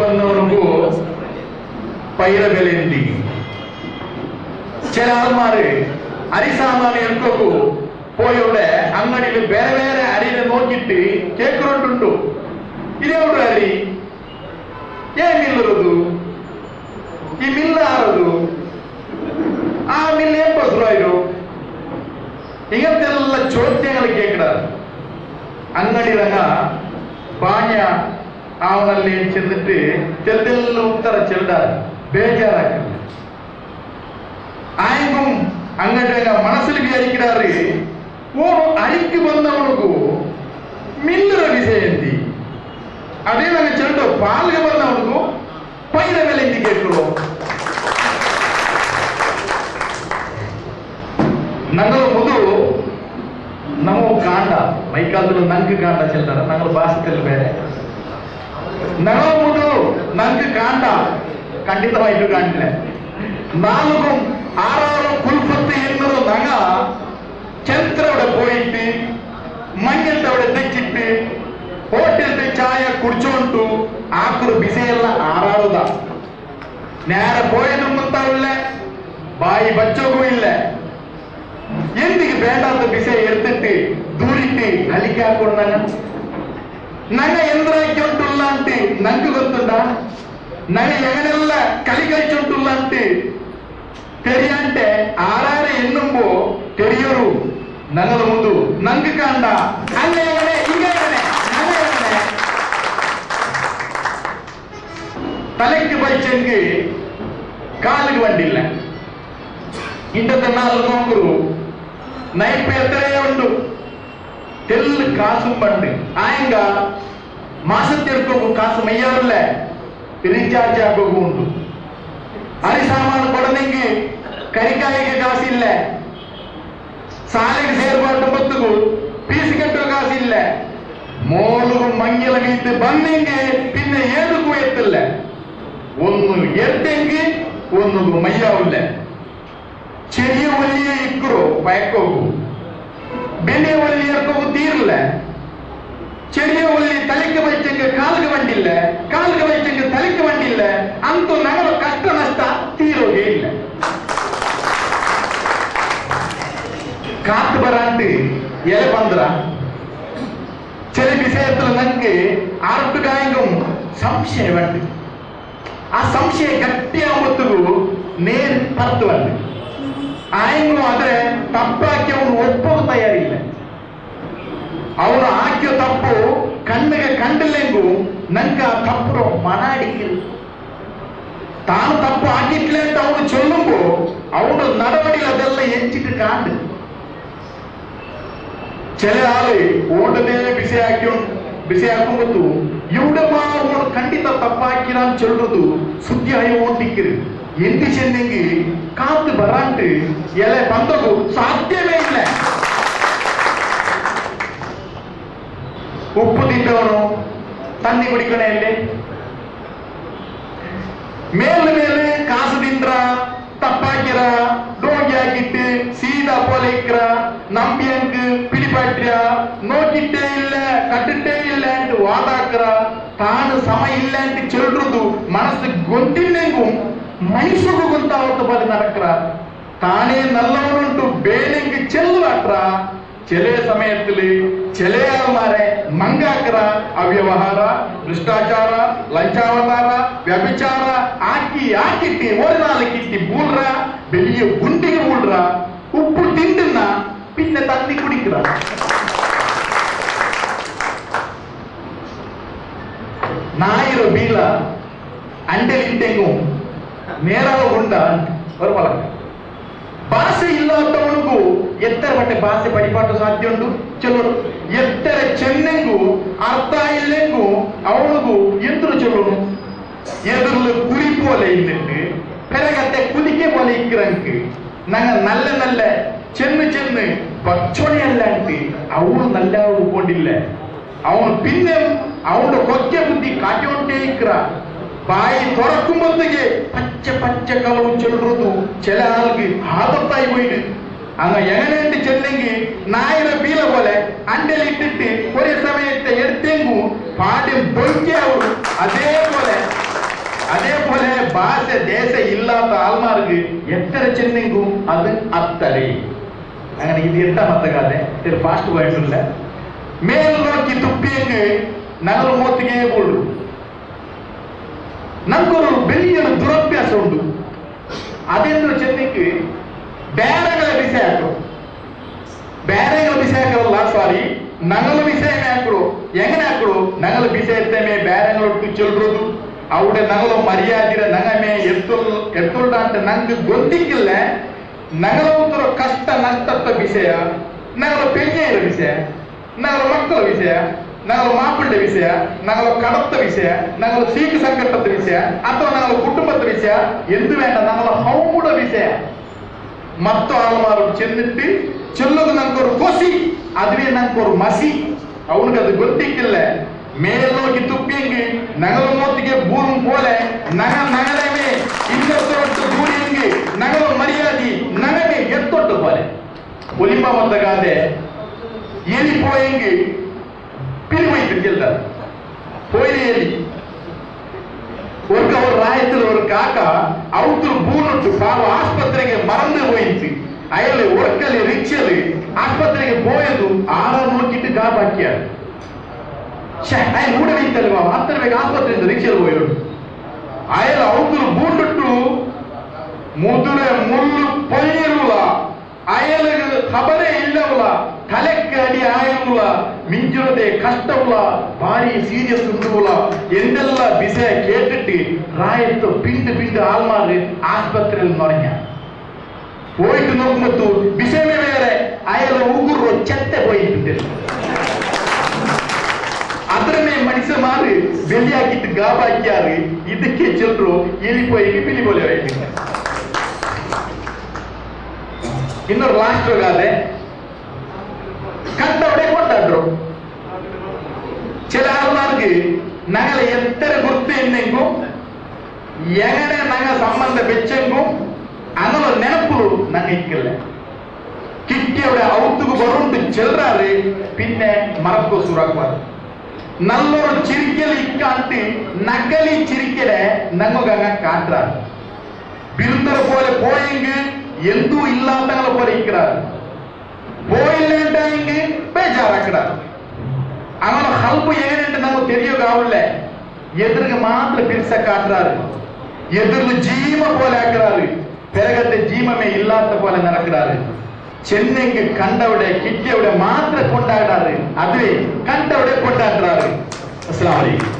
ಬಂದವನಿಗೂ ಪೈರ ಬೆಲೆಯಿಂದಿ ചില ആൾമാര് അരിസാമാന് എടുക്കൂ പോയുടെ അങ്ങടിയിൽ വേറെ വേറെ അരിനെ നോക്കിയിട്ട് കേൾക്കുന്നുണ്ടു ഇതെവിടെ അരി ഏൻ മില്ലറದು ಈ ಮಿಲ್ಲ ಆರದು ಆ ಮಿಲ್ ಏನ್ ಬಸರಾಯಿರು ഇങ്ങനത്തെಲ್ಲ ചോദ്യങ്ങൾ കേൾക്കിടാറ് അങ്ങടിರಂಗ ಬಾಣ್ಯ ಅವನಲ್ಲಿ ಚೆಂದಿಟ್ಟು ಚೆಲ್ದೆಲ್ಲ ಉತ್ತರ ಚೆಲ್ದಾರೆ ಬೇಜಾರಾಗ್ತದೆ ആയെങ്കും അങ്ങോട്ട് മനസ്സിൽ വിചാരിക്കാറ് ഓരോ അരിക്ക് വന്നവനക്കു മില്ലറ വിഷയന്തി അതേ ഞങ്ങൾ ചെണ്ടു പാലുക വന്നവനക്കു പൈര വില എന്തി കേട്ടുള്ളൂ ഞങ്ങൾ ಮೊದಲು ನಾವು ಕಾಂಡ ಮೈಕಾಲದಲ್ಲಿ ನಂಗೆ ಕಾಂಡ ಚೆಲ್ತಾರೆ ഞങ്ങൾ ಭಾಷೆಯಲ್ಲಿ ಬೇರೆ ഞങ്ങൾ ಮೊದಲು ನಂಗೆ ಕಾಂಡ ಖಂಡಿತವಾಯಿತು ಕಾಣಿಲ್ಲ നാലുകും ആറാറും കുൽപ്പത്ത് എന്നൊരു നഗ ചന്ദ്രവിടെ പോയിട്ട് മഞ്ഞത്തെ അവിടെ തെച്ചിട്ട് ഹോട്ടലിന്റെ ചായ കുടിച്ചോണ്ടു ആക്കൊരു ബിസೆಲ್ಲ ആറാറുದ നേരെ പോയതും ಗೊತ್ತಾವಿಲ್ಲ ಬಾಯಿ ಬಚ್ಚೋಗೂ ಇಲ್ಲ ಎಂದಿಗೆ ಬೇಡಾದ ಬಿಸೆ ಎತ್ತಿಟ್ಟು ದೂರಿಟ್ಟು ಅಲಿಕೆ ಹಾಕೊಂಡಾಗ ನಗ ಎಂದ್ರಾಕಿ ಉಂಟುಲ್ಲ ಅಂತಿ ನಂಗೆ ಗೊತ್ತುಂಡ ನಗ ಎಗನೆಲ್ಲ ಕಲಿಗೈಚುಂಟುಲ್ಲ ಅಂತಿ തെരിയാണ്ടെ ആരാരെ എണ്ണുമ്പോ തെരിയൊരു ഞങ്ങൾ മുതു നങ്ക് കാണ്ട അങ്ങനെ ഇങ്ങനെ തലയ്ക്ക് പൈച്ചെങ്കിൽ കാലിന് വണ്ടില്ല ഇന്നത്തെ നാൾ നോക്കൂ നയിപ്പ് എത്രയേ ഉണ്ട് തെല്ല് കാസും പണ്ട് ആയെങ്ക മാസത്തിലെടുക്കുമ്പോ കാസ് മെയ്യാറില്ല റീചാർജ് ആക്കുകയും ഉണ്ട് അരി സാമാൻ കൊടനെങ്കിൽ കരിക്കായിക്ക് കാശില്ല സാലക്ക് ಸೇರ್ಪಾಟು ಬತ್ತುಗು ಫೀಸ್ ಕಟ್ಟುವ ಕಾಸಿಲ್ಲ മോളു മഞ്ഞള വീട്ട് ಬಂದೆങ്കിൽ പിന്നെ ഏതുക്കും എത്തില്ല ഒന്ന് എത്തെങ്കിൽ ഒന്നും മയ്യാവില്ല ചെറിയ വലിയ ഇക്കറോ പയക്കോകു ಬೆಲೆ ಒಳ್ಳಿ ಎರ್ಕೋಗು ತೀರ್ಲ ചെറിയ ಒಳ್ಳಿ ತಲೆಗೆ ಬೈಚಂಗೆ ಕಾಲ್ಗೆ ಬಂಡಿಲ್ಲ ಕಾಲ್ಗೆ ಬೈಚಂಗೆ ತಲೆಗೆ ಬಂಡಿಲ್ಲ ಅಂತೂ ನಗರ ಕಷ್ಟ ನಷ್ಟ ತೀರೋಗೇ ಇಲ್ಲ ಕಾತು ಬರಾಂಟ್ ಎಲೆ ಬಂದ್ರ ചില വിഷയത്തിൽ നമുക്ക് ആർട്ടുകായെങ്കും സംശയമുണ്ട് ആ സംശയം ഗട്ടിയാകുമ്പോഴത്തേക്കു നേര് പുറത്തു വന്നു ആയെങ്കിലും അതെ തപ്പാക്കി ಅವನು ಒಪ್ಪೋದು ತಯಾರಿಲ್ಲ ಅವನು ಹಾಕಿದ ತಪ್ಪು ಕಣ್ಣಿಗೆ ಕಂಡಿಲ್ಲೆಂಗು ನಂಗೆ ಆ ತಪ್ಪು ಮನಾಡಿಕ್ಕಿಲ್ಲ ತಾನು ತಪ್ಪು ಆಗಿಟ್ಲೆ ಅಂತ ಅವನು ಚೊಲ್ಲುಂಬೋ ಅವನು നടപടിയിൽ ಅದೆಲ್ಲ ಎಂಚಿಟ್ಟು ಕಾಂಡು ചില ആള് ഓടനെ ബിസിയാക്കുമ്പോ ഇവിടെ അവನು ಖಂಡಿತ ತಪ್ಪಾಕಿರಾನ್ ಚೊಲ್ಲದು ಸುದ್ದಿ ಆಗಿ ಓದಿಕ್ಕಿರು എന്ത് ചെന്നെങ്കിൽ കാത്ത് വരാണ്ട് ഇല ബന്ധവും സാധ്യമേ ഇല്ല ഉപ്പ് തിന്നവനോ തന്നി കുടിക്കണല്ലേ മേല് മേല് കാസു തിന്ത്ര തപ്പാക്കിറ ഡോങ്കി ആക്കിട്ട് സീതാ പോലെ നമ്പിയങ്ക് പിടിപറ്റ നോക്കിട്ടേ ഇല്ല കട്ടിട്ടേ ഇല്ല എന്ന് വാതാക്കറ താನು ಸಮ ಇಲ್ಲ ಅಂತ ಚೊಲ್றது ಮನಸ್ಸು ಗೊತ್ತಿಲ್ಲೆಂಗೂ ಮನುಷ್ಯಗೂ ಗೊತ್ತಾವತ್ತು ಬದಿ ನಡಕ್ರ ತಾನೇ ನಲ್ಲವನುಂಟು ಬೇನೆಂಗೆ ಚೆಲ್ಲುವಾಟ್ರ ചെലേ സമയത്തില് ചെലേ ആൾമാരെ മങ്കാക്കറ ಅವ್ಯವಹಾರ ಭ್ರಷ್ಟಾಚಾರ ಲಂಚಾವತಾರ ವ್ಯಭಿಚಾರ ആക്കിട്ട് ഒരു നാളേക്കിട്ട് ബൂൾറ വലിയ ഗുണ്ടിಗೆ ബൂൾറ ഉപ്പ് തിണ്ടുന്ന പിന്നെ തന്നി കുടിക്കറ നായിര ബീല ಅಂಡೆಲಿಂಟೆಂಗೂ ನೇರಾಗ ಉಂಡ ഒരു പളക്ക ഭാഷ ഇല്ലാത്തവനಗೂ എത്ര മറ്റേ ഭാഷ പഠിപ്പാട്ട് സാധ്യ ഉണ്ടു ചൊല്ലു എത്ര ചെന്നെങ്കു അർത്ഥ ഇല്ലെങ്കു അവനಗೂ എന്തൊരു ചൊല്ലു എതിർല് കുരി പോലെ ഇന്നിട്ട് പിറകത്തെ കുതിക്കെ പോലെ ഇക്കിറങ്ക് ഞങ്ങൾ നല്ല നല്ല ചെന്ന് ഭക്ഷണയല്ലാണ്ട് അവನು നല്ല കൊണ്ടില്ല അവನು പിന്നെ അവന്റെ കൊച്ച ബുദ്ധി കാറ്റോണ്ടേ ഇക്കിറ ಬಾಯಿ തുറക്കുമ്പോഴത്തേക്ക് പച്ച കളവും ചൊല്ലു ചില ആൾക്ക് ആദത്തായി പോയിട്ട് അങ്ങ എങ്ങനെയുണ്ട് ചെന്നെങ്കിൽ നായര ബീല പോലെ അണ്ടലിട്ടിട്ട് ഒരേ സമയത്തെ എടുത്തെങ്കു പാദ്യം പൊയ്ക്കാവും അതേപോലെ ദേശ ഇല്ലാത്ത ആൾമാർക്ക് എത്ര ചെന്നെങ്കും അത് അത്തരെ. അങ്ങനെ ഇത് എട്ടാമത്തെ കഥ, ഒരു ഫാസ്റ്റ് പോയിട്ടില്ല. മേൽ നോക്കി തുപ്പിയെങ്കിൽ ഞങ്ങൾ മൂത്തിക്കേ പോളൂ. നമുക്കൊരു വലിയൊരു ദുരഭ്യാസം ഉണ്ട്. അതെന്ന് ചെന്നിക്ക് ಬೇರೆಗಳ ವಿಷಯ ಹಾಕರು, ಬೇರೆಗಳ ವಿಷಯ ಹಾಕರಲ್ಲ, ಸಾರಿ ನಗಳ ವಿಷಯನೇ ಹಾಕರು. ಹೆಂಗನೆ ಹಾಕರು? ನಗಳ ವಿಷಯತ್ತಮೇ ಬೇರೆಗಳೊಟ್ಟು ಚೆಲ್ರೋದು, അവിടെ ഞങ്ങളോ മര്യാദ ഞങ്ങമേ എത്തുള്ള ഞങ്ങൾക്ക് ಗೊತ್ತಿಕ್ಕಿಲ್ಲ. ഞങ്ങളൊരു ಕಷ್ಟ ನಷ್ಟದ ವಿಷಯ, ഞങ്ങളെ പെഞ്ഞയുടെ ವಿಷಯ, ഞങ്ങളെ ಮಕ್ಕಳ ವಿಷಯ, ഞങ്ങളെ ಮಾಪಿಳ್ಳ ವಿಷಯ, ഞങ്ങളെ കടത്ത ವಿಷಯ, ഞങ്ങളെ സീക്ക് ಸಂಕಟದ ವಿಷಯ, ಅಥವಾ ഞങ്ങളെ കുടുംബದ ವಿಷಯ, എന്ത് വേണ്ട ഞങ്ങളെ ഹൗമുടെ വിഷയ മൊത്തം ആൾമാരും ചെന്നിട്ട് ചൊല്ലുന്നത് ഞങ്ങൾക്കൊരു കൊസി, അതിനെ ഞങ്ങൾക്കൊരു മസി. അവനക്കത് ಗೊತ್ತಿಕ್ಕಿಲ್ಲ. മേൽ നോക്കി തുപ്പിയെങ്കിൽ ഞങ്ങൾ മൂത്തിക്ക് ഭൂമി പോലെ ഞങ്ങളെ ഇന്നത്തോട്ട് ഭൂരിയെങ്കിൽ ഞങ്ങൾ മര്യാദ ഞങ്ങളെ എത്തൊട്ട് പോലെ. ഒലിമ്പാമത്തെ കാതെ എലി പോയെങ്കിൽ പിരിവയ്ക്കില്ല, പോയില് എലി. ஒரு ராயத்தில் ஒரு காக்கா அவுத்து பூனுட்டு பாவம் ஆஸ்பத்திரிக்கு மறந்து போயிடுச்சு. அயல் ஒர்க்கல் ரிச்சல் ஆஸ்பத்திரிக்கு போயது ஆறா நோக்கிட்டு காப்பாக்கியாரு. அயல் ஊட வைத்தல்வா அத்தனை ಬೇಗ ಆಸ್ಪತ್ರೆಯಿಂದ ರಿಕ್ಷಲ್ ಹೋಯ್ರು. ಅಯಲ್ ಅವುದ್ರು ಬೂಂಡುಟ್ಟು ಮುದುರೆ ಮುಳ್ಳು ಪೊಯ್ಯಿರುಲ, ಅಯಲಿಗೆ ಖಬರೇ ಇಲ್ಲವಲ್ಲ, ತಲೆಕ್ಕೆ ಅಡಿ ಆಯುವುಲ, ಮಿಂಚಿರದೆ ಕಷ್ಟವುಲ, ಭಾರಿ ಸೀರಿಯಸ್ ಉಂಟುವುಲ ಎಂದೆಲ್ಲ ವಿಷಯ ಕೇಟಿಟ್ಟು ರಾಯತ್ತು ಪಿಂಡು ಪಿಂಡು ಆಲ್ಮಾರು ಆಸ್ಪತ್ರೆಯಲ್ಲಿ ನೊರഞ്ഞ പോയിട്ട് നോക്കുമ്പോ വിഷയമേ വേറെ. അയാൾ ഉಗುರು ചെത്ത പോയിട്ട് അത്രമേ മനുഷ്യന്മാര് വെള്ളിയാക്കിട്ട് ഗാബാക്കിയാറ്. ഇതൊക്കെ ചെല്ലു എലിപ്പോയി പിലി പോലെ ആയിട്ട്. ಇನ್ನೊಂದು ಲಾಸ್ಟ್ ಗಾದೆ കണ്ടവിടെ കൊണ്ടാട്ടോ. ചില ആൾമാർക്ക് ഞങ്ങളെ എത്ര ഗുർത്ത് എന്നെങ്കും എങ്ങനെ ഞങ്ങൾ സംബന്ധം വെച്ചെങ്കും അങ്ങനെ ನೆನಪು ഞങ്ങൾക്കില്ല. കിട്ടിയവിടെ ഔത്തുക്ക് ബറുണ്ട് ചെല്ലാറ്, പിന്നെ മറക്കോ സുറാക്കുവാറ്. നല്ലൊരു ചിരിക്കൽ ഇക്കാട്ട് നകലി ചിരിക്കലെ ഞങ്ങൾക്കങ്ങ കാട്ടാറ്. ബിരുദരെ പോലെ പോയെങ്കിൽ എന്തൂ ഇല്ലാത്തങ്ങളെ പോലെ ഇരിക്കാറ്, പോയില്ലെങ്കിൽ ಬೇಜಾರಾಕ್கிறாರು. ಅವನ ಹಲ್ಪು ಏನೆಂಟು ನಮಗೆ ತಿಳಿಯೋಕಾವಿಲ್ಲ. ಎದುರಿಗೆ ಮಾತ್ರ ಬಿರ್ಸ ಕಾಟ್ರಾರು, ಎದುರು ಜೀವ പോലെ ആക്കുறாரு, പിറകത്തെ ജീവമേ ഇല്ലാത്ത പോലെ നടക്കുறாரு. ചെന്നെങ്കിൽ കണ്ടവിടെ കിട്ടിയവിടെ മാത്രം കൊണ്ടാടാറ്, അതുവേ കണ്ടവിടെ കൊണ്ടാടുறாரு. അസ്സലാമു അലൈക്കും.